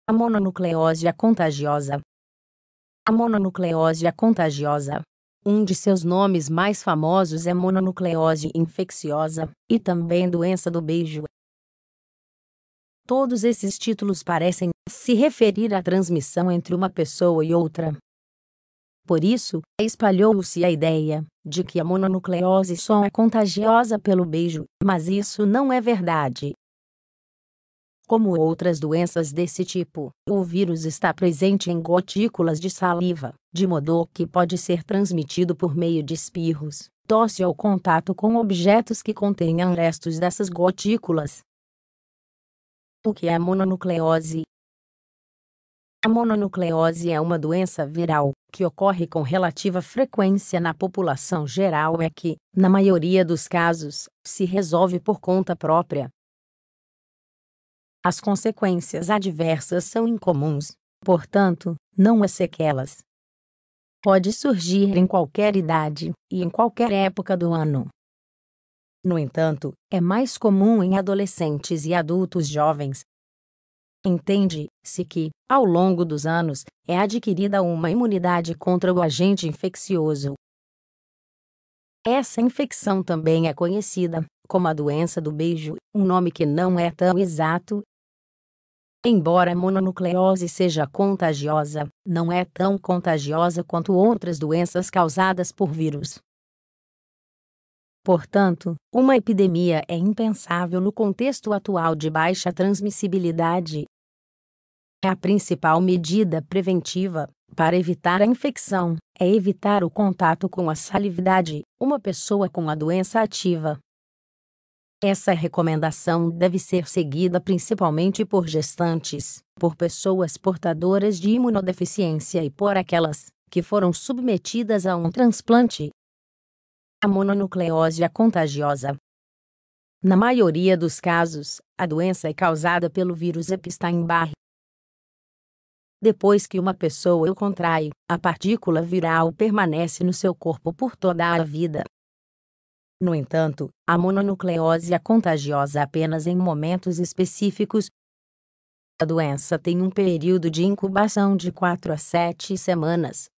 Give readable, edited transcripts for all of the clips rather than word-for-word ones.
A mononucleose é contagiosa. A mononucleose é contagiosa. Um de seus nomes mais famosos é mononucleose infecciosa, e também doença do beijo. Todos esses títulos parecem se referir à transmissão entre uma pessoa e outra. Por isso, espalhou-se a ideia de que a mononucleose só é contagiosa pelo beijo, mas isso não é verdade. Como outras doenças desse tipo, o vírus está presente em gotículas de saliva, de modo que pode ser transmitido por meio de espirros, tosse ou contato com objetos que contenham restos dessas gotículas. O que é a mononucleose? A mononucleose é uma doença viral, que ocorre com relativa frequência na população geral e que, na maioria dos casos, se resolve por conta própria. As consequências adversas são incomuns, portanto, não há sequelas. Pode surgir em qualquer idade e em qualquer época do ano. No entanto, é mais comum em adolescentes e adultos jovens. Entende-se que, ao longo dos anos, é adquirida uma imunidade contra o agente infeccioso. Essa infecção também é conhecida como a doença do beijo, um nome que não é tão exato. Embora a mononucleose seja contagiosa, não é tão contagiosa quanto outras doenças causadas por vírus. Portanto, uma epidemia é impensável no contexto atual de baixa transmissibilidade. A principal medida preventiva para evitar a infecção é evitar o contato com a salividade, uma pessoa com a doença ativa. Essa recomendação deve ser seguida principalmente por gestantes, por pessoas portadoras de imunodeficiência e por aquelas que foram submetidas a um transplante. A mononucleose é contagiosa. Na maioria dos casos, a doença é causada pelo vírus Epstein-Barr. Depois que uma pessoa o contrai, a partícula viral permanece no seu corpo por toda a vida. No entanto, a mononucleose é contagiosa apenas em momentos específicos. A doença tem um período de incubação de 4 a 7 semanas.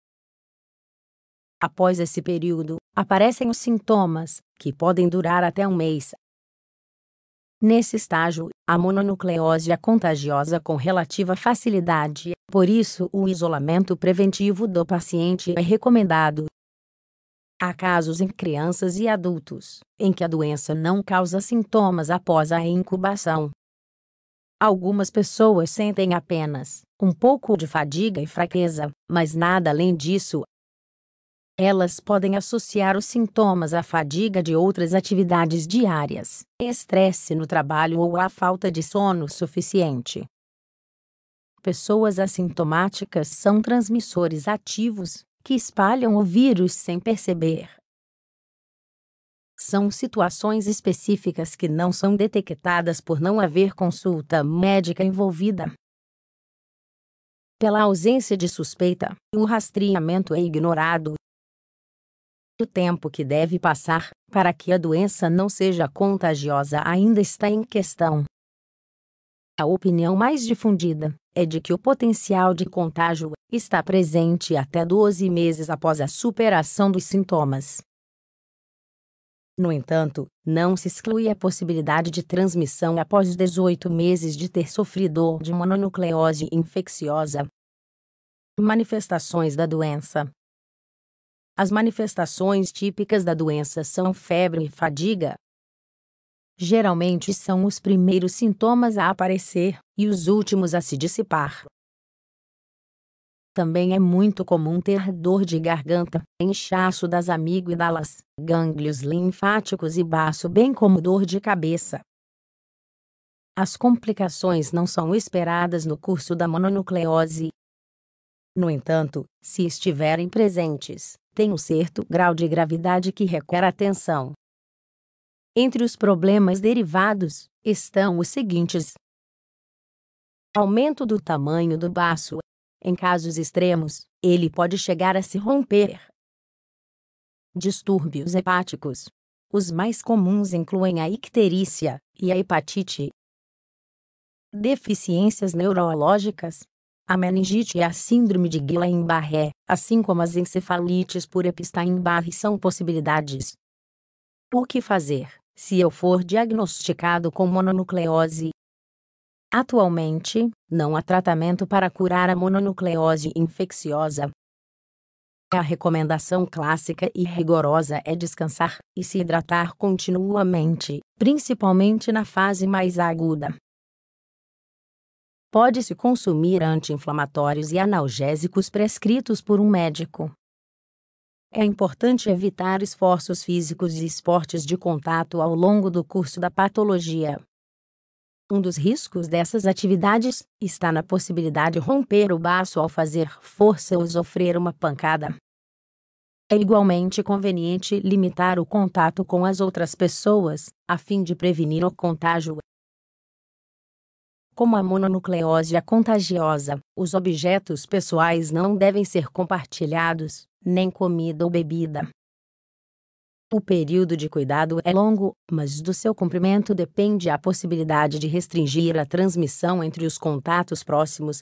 Após esse período, aparecem os sintomas, que podem durar até um mês. Nesse estágio, a mononucleose é contagiosa com relativa facilidade, por isso o isolamento preventivo do paciente é recomendado. Há casos em crianças e adultos, em que a doença não causa sintomas após a incubação. Algumas pessoas sentem apenas um pouco de fadiga e fraqueza, mas nada além disso. Elas podem associar os sintomas à fadiga de outras atividades diárias, estresse no trabalho ou à falta de sono suficiente. Pessoas assintomáticas são transmissores ativos, que espalham o vírus sem perceber. São situações específicas que não são detectadas por não haver consulta médica envolvida. Pela ausência de suspeita, o rastreamento é ignorado. O tempo que deve passar para que a doença não seja contagiosa ainda está em questão. A opinião mais difundida é de que o potencial de contágio está presente até 12 meses após a superação dos sintomas. No entanto, não se exclui a possibilidade de transmissão após 18 meses de ter sofrido de mononucleose infecciosa. Manifestações da doença. As manifestações típicas da doença são febre e fadiga. Geralmente são os primeiros sintomas a aparecer e os últimos a se dissipar. Também é muito comum ter dor de garganta, inchaço das amígdalas, gânglios linfáticos e baço, bem como dor de cabeça. As complicações não são esperadas no curso da mononucleose. No entanto, se estiverem presentes, tem um certo grau de gravidade que requer atenção. Entre os problemas derivados, estão os seguintes: aumento do tamanho do baço. Em casos extremos, ele pode chegar a se romper. Distúrbios hepáticos. Os mais comuns incluem a icterícia e a hepatite. deficiências neurológicas. A meningite e a síndrome de Guillain-Barré, assim como as encefalites por Epstein-Barr, são possibilidades. O que fazer se eu for diagnosticado com mononucleose? Atualmente, não há tratamento para curar a mononucleose infecciosa. A recomendação clássica e rigorosa é descansar e se hidratar continuamente, principalmente na fase mais aguda. Pode-se consumir anti-inflamatórios e analgésicos prescritos por um médico. É importante evitar esforços físicos e esportes de contato ao longo do curso da patologia. Um dos riscos dessas atividades está na possibilidade de romper o baço ao fazer força ou sofrer uma pancada. É igualmente conveniente limitar o contato com as outras pessoas, a fim de prevenir o contágio. Como a mononucleose é contagiosa, os objetos pessoais não devem ser compartilhados, nem comida ou bebida. O período de cuidado é longo, mas do seu cumprimento depende a possibilidade de restringir a transmissão entre os contatos próximos,